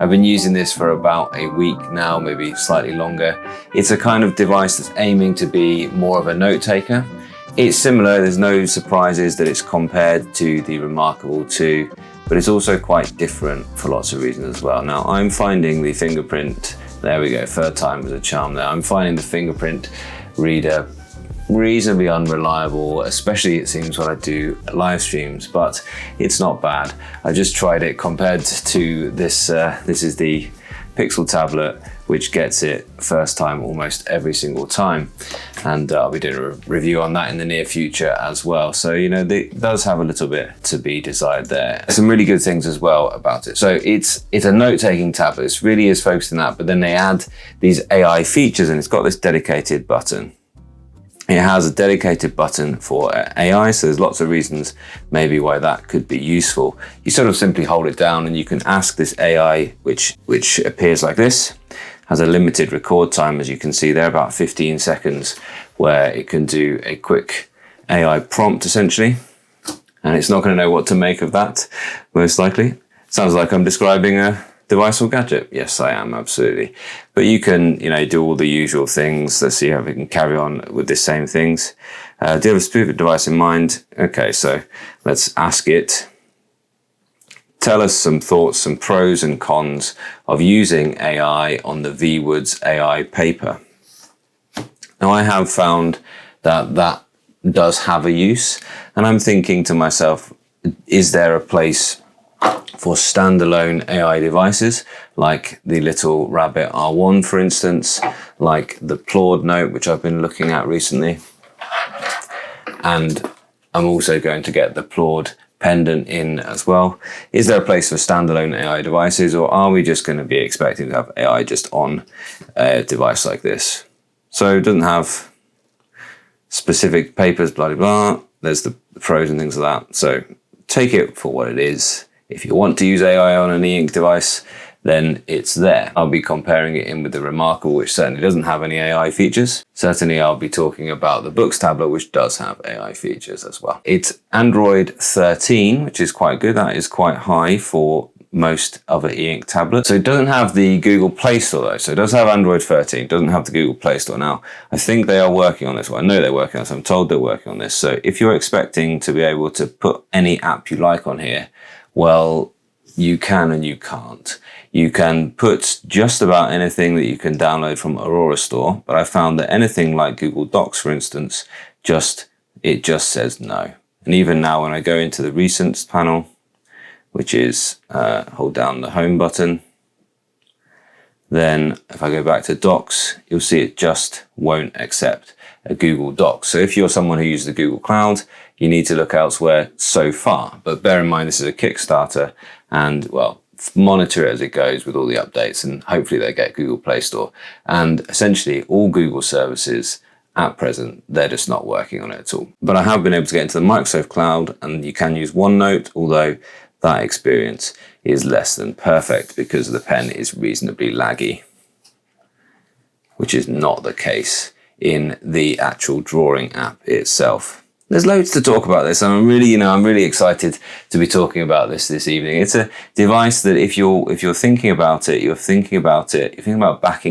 I've been using this for about a week now, maybe slightly longer. It's a kind of device that's aiming to be more of a note taker. It's similar, there's no surprises that it's compared to the Remarkable 2, but it's also quite different for lots of reasons as well. Now, I'm finding the fingerprint, there we go, third time was a charm there. I'm finding the fingerprint reader reasonably unreliable, especially it seems when I do live streams, but it's not bad. I just tried it compared to this. This is the Pixel tablet, which gets it first time almost every single time. And I'll be doing a review on that in the near future as well. So, you know, it does have a little bit to be desired there. Some really good things as well about it. So it's a note-taking tablet. It really is focused on that, but then they add these AI features and it's got this dedicated button. It has a dedicated button for AI, so there's lots of reasons maybe why that could be useful. You sort of simply hold it down and you can ask this AI, which appears like this, has a limited record time, as you can see there, about 15 seconds, where it can do a quick AI prompt essentially. And it's not going to know what to make of that, most likely. Sounds like I'm describing a device or gadget. Yes, I am, absolutely. But you can, you know, do all the usual things. Let's see how we can carry on with the same things. Do you have a specific device in mind? Okay, so let's ask it. Tell us some thoughts, some pros and cons of using AI on the Viwoods AI paper. Now, I have found that that does have a use, and I'm thinking to myself, is there a place for standalone AI devices like the little Rabbit R1, for instance, like the Claude Note, which I've been looking at recently. And I'm also going to get the Claude pendant in as well. Is there a place for standalone AI devices, or are we just going to be expecting to have AI just on a device like this? So it doesn't have specific papers, blah, blah, blah. There's the pros and things like that. So take it for what it is. If you want to use AI on an e-ink device, then it's there. I'll be comparing it in with the Remarkable, which certainly doesn't have any AI features. Certainly I'll be talking about the Boox tablet, which does have AI features as well. It's Android 13, which is quite good. That is quite high for most other e-ink tablets. So it doesn't have the Google Play Store though. So it does have Android 13, doesn't have the Google Play Store. Now, I think they are working on this. Well, I know they're working on this. I'm told they're working on this. So if you're expecting to be able to put any app you like on here, well, you can and you can't. You can put just about anything that you can download from Aurora Store, but I found that anything like Google Docs, for instance, it just says no. And even now when I go into the Recents panel, which is hold down the home button, then if I go back to Docs, you'll see it just won't accept a Google Docs. So if you're someone who uses the Google Cloud, you need to look elsewhere so far. But bear in mind, this is a Kickstarter, and well, monitor it as it goes with all the updates, and hopefully they get Google Play Store. And essentially all Google services at present, they're just not working on it at all. But I have been able to get into the Microsoft Cloud, and you can use OneNote, although that experience is less than perfect because the pen is reasonably laggy, which is not the case in the actual drawing app itself. There's loads to talk about this, and I'm really excited to be talking about this evening. It's a device that if you're thinking about backing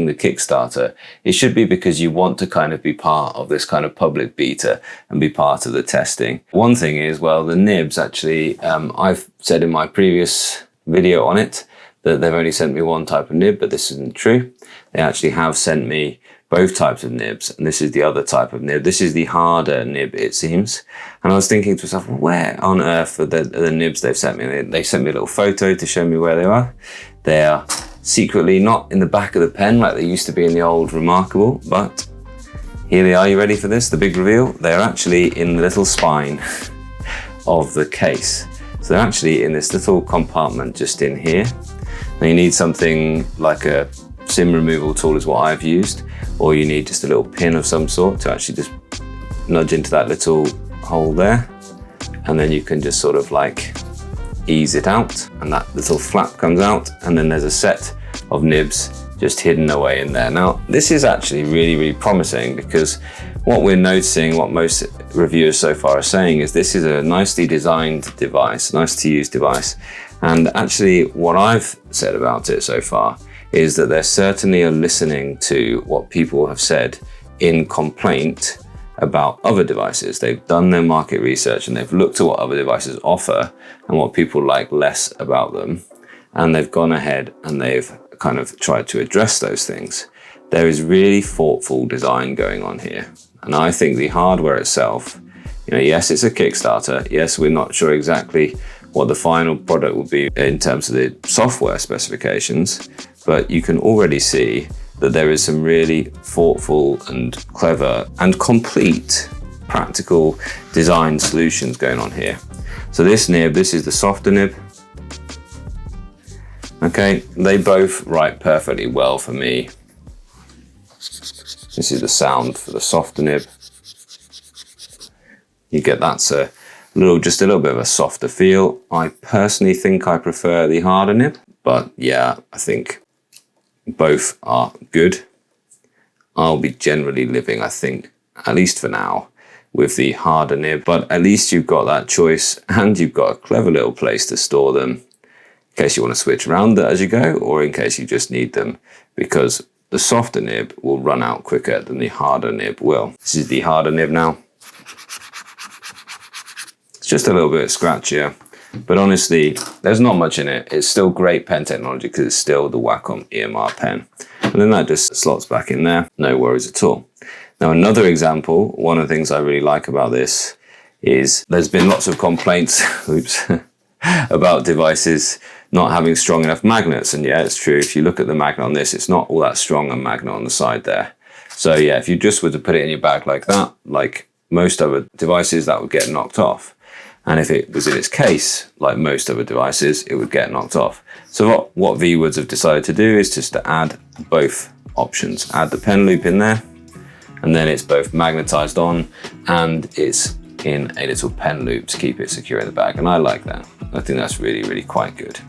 the Kickstarter, it should be because you want to kind of be part of this kind of public beta and be part of the testing. One thing is, well, the nibs actually, I've said in my previous video on it that they've only sent me one type of nib, but this isn't true. They actually have sent me both types of nibs, and this is the other type of nib. This is the harder nib, it seems. And I was thinking to myself, well, where on earth are the nibs they've sent me? They sent me a little photo to show me where they are. They are secretly not in the back of the pen like they used to be in the old Remarkable, but here they are. You ready for this? The big reveal? They're actually in the little spine of the case. So they're actually in this little compartment just in here. Now you need something like a SIM removal tool is what I've used, or you need just a little pin of some sort to actually just nudge into that little hole there, and then you can just sort of like ease it out, and that little flap comes out, and then there's a set of nibs just hidden away in there. Now this is actually really promising, because what we're noticing, what most reviewers so far are saying, is this is a nicely designed device, nice to use device, And actually what I've said about it so far is that they certainly are listening to what people have said in complaint about other devices. They've done their market research and they've looked at what other devices offer and what people like less about them. And they've gone ahead and they've kind of tried to address those things. There is really thoughtful design going on here. And I think the hardware itself, yes, it's a Kickstarter. Yes, we're not sure exactly what the final product will be in terms of the software specifications, but you can already see that there is some really thoughtful and clever and complete practical design solutions going on here. So this nib, this is the softer nib. Okay, they both write perfectly well for me. This is the sound for the softer nib. You get that's just a little bit of a softer feel. I personally think I prefer the harder nib, but yeah, I think both are good. I'll be generally living, I think, at least for now, with the harder nib, but at least you've got that choice and you've got a clever little place to store them in case you want to switch around as you go, or in case you just need them, because the softer nib will run out quicker than the harder nib will. This is the harder nib now. It's just a little bit scratchier, but honestly, there's not much in it. It's still great pen technology because it's still the Wacom EMR pen. And then that just slots back in there, no worries at all. Now, another example, one of the things I really like about this is there's been lots of complaints, about devices not having strong enough magnets. And yeah, it's true. If you look at the magnet on this, it's not all that strong a magnet on the side there. So yeah, if you just were to put it in your bag like that, like most other devices, that would get knocked off. And if it was in its case, like most other devices, it would get knocked off. So what Viwoods have decided to do is just to add both options. Add the pen loop in there, and then it's both magnetized on and it's in a little pen loop to keep it secure in the bag. And I like that. I think that's really, really quite good.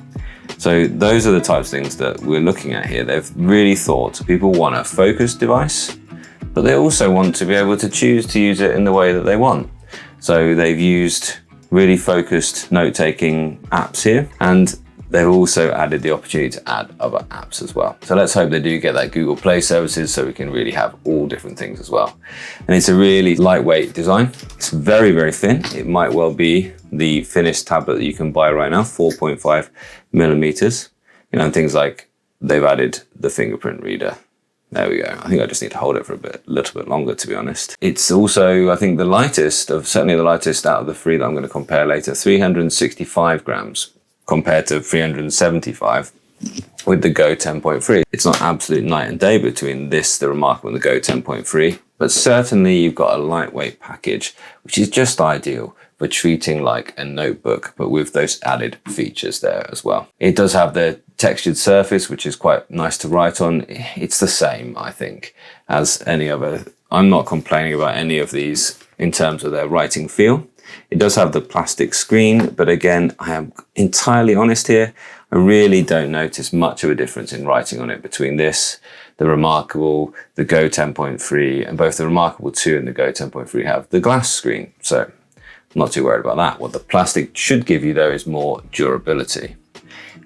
So those are the types of things that we're looking at here. They've really thought people want a focused device, but they also want to be able to choose to use it in the way that they want. So they've used really focused note-taking apps here, and they've also added the opportunity to add other apps as well. So let's hope they do get that Google Play services so we can really have all different things as well. And it's a really lightweight design. It's very, very thin. It might well be the thinnest tablet that you can buy right now, 4.5 millimeters. And things like they've added the fingerprint reader. There we go. I think I just need to hold it for a little bit longer, to be honest. It's also, I think, the lightest certainly the lightest out of the three that I'm going to compare later, 365 grams compared to 375 with the Go 10.3. It's not absolute night and day between this, the Remarkable, and the Go 10.3, but certainly you've got a lightweight package, which is just ideal for treating like a notebook, but with those added features there as well. It does have the textured surface, which is quite nice to write on. It's the same, I think, as any other. I'm not complaining about any of these in terms of their writing feel. It does have the plastic screen, but again, I am entirely honest here. I really don't notice much of a difference in writing on it between this, the Remarkable, the Go 10.3, and both the Remarkable 2 and the Go 10.3 have the glass screen. So I'm not too worried about that. What the plastic should give you though is more durability.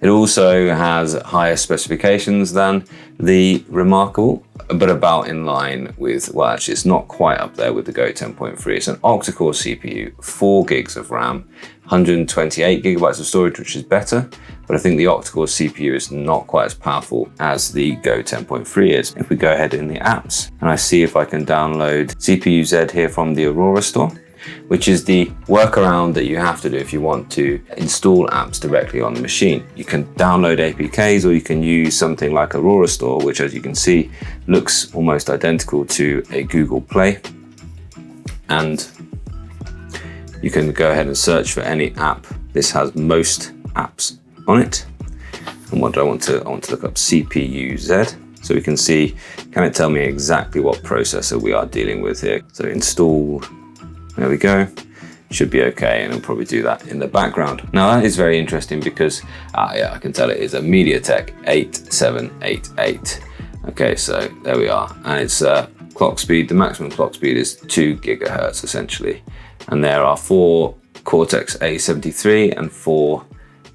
It also has higher specifications than the Remarkable, but about in line with, well, actually it's not quite up there with the Go 10.3. It's an octa-core CPU, 4 gigs of RAM, 128 gigabytes of storage, which is better, but I think the octa-core CPU is not quite as powerful as the Go 10.3 is. If we go ahead in the apps, and I see if I can download CPU Z here from the Aurora store, which is the workaround that you have to do if you want to install apps directly on the machine. You can download APKs, or you can use something like Aurora Store, which, as you can see, looks almost identical to a Google Play. And you can go ahead and search for any app. This has most apps on it. And what do I want to look up CPU Z. So we can see, can it tell me exactly what processor we are dealing with here? So install. There we go, should be okay, and it'll probably do that in the background. Now that is very interesting because, yeah, I can tell it is a MediaTek 8788. Okay, so there we are, and it's clock speed, the maximum clock speed is 2 gigahertz essentially. And there are 4 Cortex A73 and 4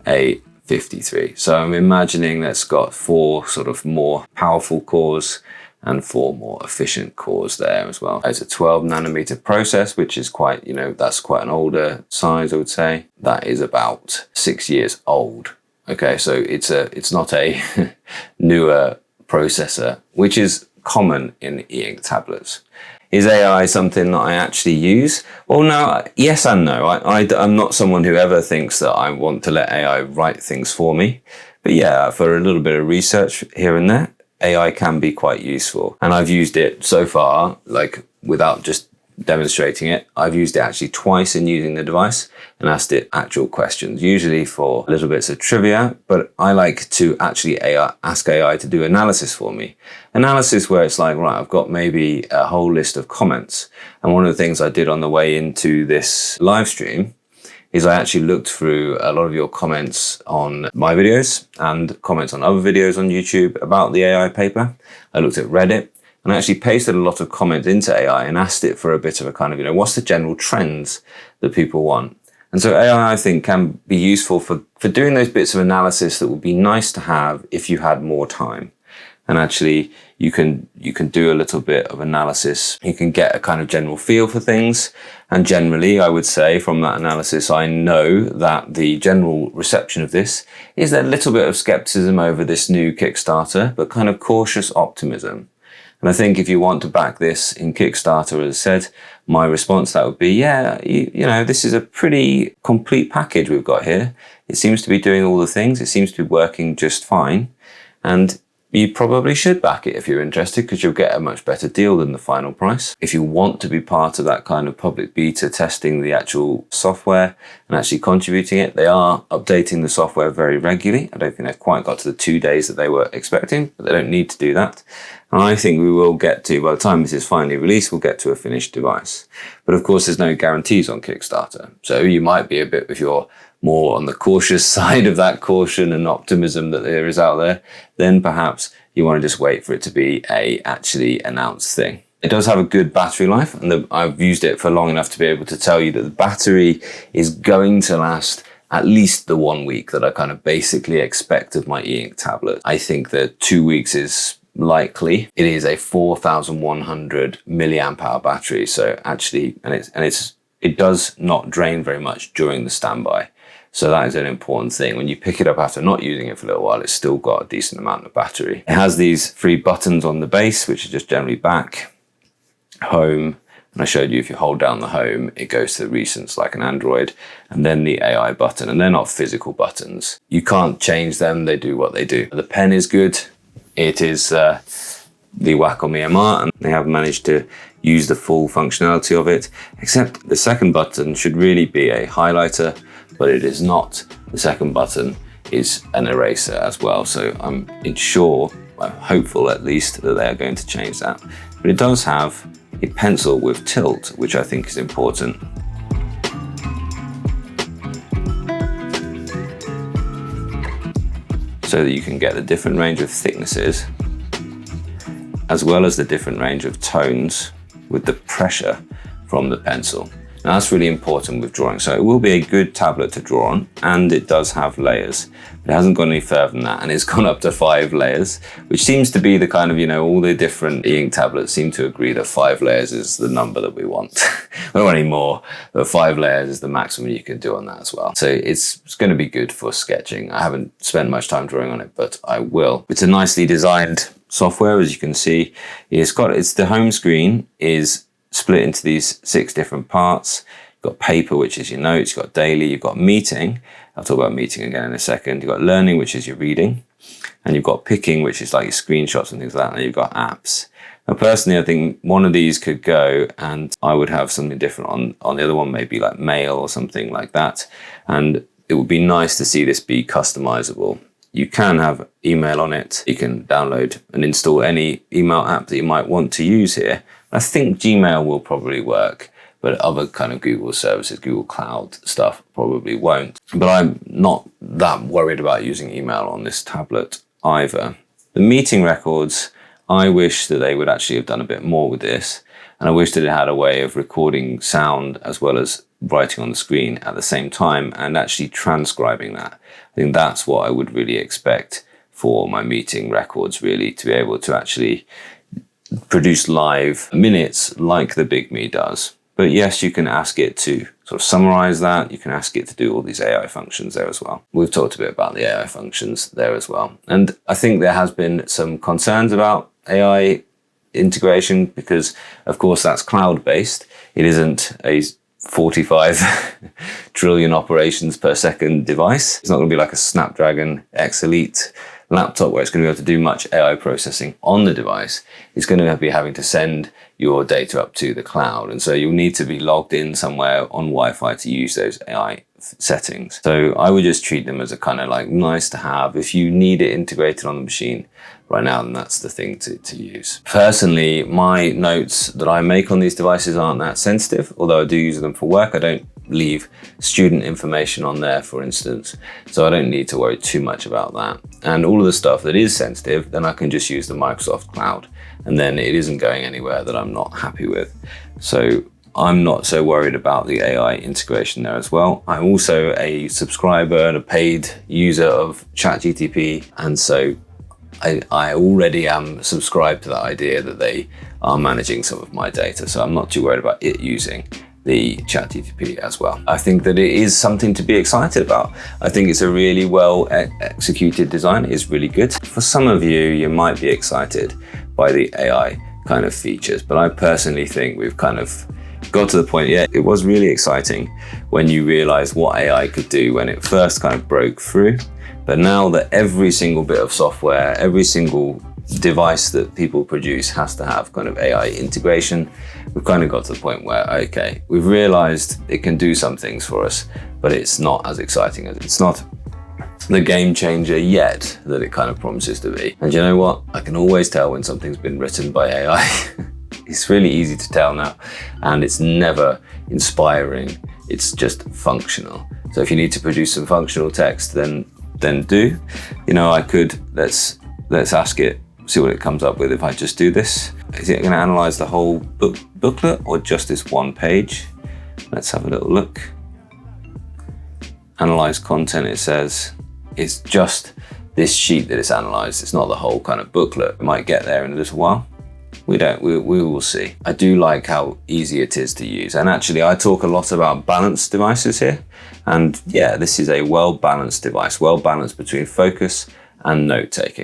A 53. So I'm imagining that's got 4 sort of more powerful cores and 4 more efficient cores there as well. It's a 12 nanometer process, which is quite, that's quite an older size, I would say. That is about 6 years old. Okay, so it's not a newer processor, which is common in e-ink tablets. Is AI something that I actually use? Well, no, yes and no. I'm not someone who ever thinks that I want to let AI write things for me. But yeah, for a little bit of research here and there, AI can be quite useful. And I've used it so far, like without just demonstrating it, I've used it actually twice in using the device and asked it actual questions, usually for little bits of trivia, but I like to actually ask AI to do analysis for me. Analysis where it's like, right, I've got maybe a whole list of comments. And one of the things I did on the way into this live stream is I actually looked through a lot of your comments on my videos and comments on other videos on YouTube about the AI paper. I looked at Reddit and I actually pasted a lot of comments into AI and asked it for a bit of a kind of, what's the general trends that people want? And so AI, I think, can be useful for doing those bits of analysis that would be nice to have if you had more time. And actually, you can do a little bit of analysis. You can get a kind of general feel for things. And generally, I would say from that analysis, I know that the general reception of this is a little bit of skepticism over this new Kickstarter, but kind of cautious optimism. And I think if you want to back this in Kickstarter, as I said, my response to that would be, yeah, this is a pretty complete package we've got here. It seems to be doing all the things. It seems to be working just fine. And you probably should back it if you're interested, because you'll get a much better deal than the final price. If you want to be part of that kind of public beta testing the actual software and actually contributing it, they are updating the software very regularly. I don't think they've quite got to the 2 days that they were expecting, but they don't need to do that. And I think we will get to, by the time this is finally released, we'll get to a finished device. But of course, there's no guarantees on Kickstarter. So you might be a bit, if you're more on the cautious side of that caution and optimism that there is out there, then perhaps you want to just wait for it to be a actually announced thing. It does have a good battery life, and I've used it for long enough to be able to tell you that the battery is going to last at least the 1 week that I kind of basically expect of my e-ink tablet. I think that 2 weeks is likely. It is a 4,100 milliamp hour battery, so actually, it does not drain very much during the standby. So that is an important thing. When you pick it up after not using it for a little while, it's still got a decent amount of battery. It has these 3 buttons on the base, which are just generally back, home, and I showed you if you hold down the home, it goes to the recents like an Android, and then the AI button, and they're not physical buttons. You can't change them, they do what they do. The pen is good. It is the Wacom EMR, and they have managed to use the full functionality of it, except the second button should really be a highlighter, but it is not. The second button is an eraser as well. So I'm hopeful at least that they are going to change that. But it does have a pencil with tilt, which I think is important. So that you can get the different range of thicknesses, as well as the different range of tones with the pressure from the pencil. Now that's really important with drawing. So it will be a good tablet to draw on, and it does have layers. It hasn't gone any further than that, and it's gone up to 5 layers, which seems to be the kind of, all the different e-ink tablets seem to agree that 5 layers is the number that we want. We don't want any more, but 5 layers is the maximum you can do on that as well. So it's going to be good for sketching. I haven't spent much time drawing on it, but I will. It's a nicely designed software, as you can see. It's the home screen is split into these 6 different parts. You've got paper, which is your notes. You've got daily. You've got meeting. I'll talk about meeting again in a second. You've got learning, which is your reading. And you've got picking, which is like your screenshots and things like that. And you've got apps. Now, personally, I think one of these could go, and I would have something different on the other one, maybe like mail or something like that. And it would be nice to see this be customizable. You can have email on it. You can download and install any email app that you might want to use here. I think Gmail will probably work, but other kind of Google services, Google Cloud stuff probably won't. But I'm not that worried about using email on this tablet either. The meeting records, I wish that they would actually have done a bit more with this. And I wish that it had a way of recording sound as well as writing on the screen at the same time and actually transcribing that. I think that's what I would really expect for my meeting records, really, to be able to actually produce live minutes like the Big Me does. But yes, you can ask it to sort of summarize that. You can ask it to do all these AI functions there as well. We've talked a bit about the AI functions there as well. And I think there has been some concerns about AI integration because, of course, that's cloud-based. It isn't a 45 trillion operations per second device. It's not going to be like a Snapdragon X Elite laptop where it's going to be able to do much AI processing on the device. It's going to be having to send your data up to the cloud. And so you'll need to be logged in somewhere on Wi-Fi to use those AI settings. So I would just treat them as a kind of like nice to have. If you need it integrated on the machine right now, then that's the thing to use. Personally, my notes that I make on these devices aren't that sensitive, although I do use them for work. I don't leave student information on there, for instance, so I don't need to worry too much about that. And all of the stuff that is sensitive, then I can just use the Microsoft Cloud, and then it isn't going anywhere that I'm not happy with. So I'm not so worried about the AI integration there as well. I'm also a subscriber and a paid user of ChatGPT, and so I already am subscribed to the idea that they are managing some of my data, so I'm not too worried about it using the ChatGPT as well. I think that it is something to be excited about. I think it's a really well executed design. It's really good. For some of you, you might be excited by the AI kind of features, but I personally think we've kind of got to the point, yeah, it was really exciting when you realize what AI could do when it first kind of broke through. But now that every single bit of software, every single device that people produce has to have kind of AI integration, we've kind of got to the point where, okay, we've realized it can do some things for us, but it's not as exciting as it's not the game changer yet that it kind of promises to be. And you know what? I can always tell when something's been written by AI. It's really easy to tell now, and it's never inspiring. It's just functional. So if you need to produce some functional text, then do. You know, I could, let's ask it, see what it comes up with if I just do this. Is it going to analyze the whole booklet or just this one page? Let's have a little look. Analyze content, it says it's just this sheet that it's analyzed. It's not the whole kind of booklet. It might get there in a little while. We will see. I do like how easy it is to use. And actually, I talk a lot about balanced devices here. And yeah, this is a well-balanced device, well-balanced between focus and note-taking.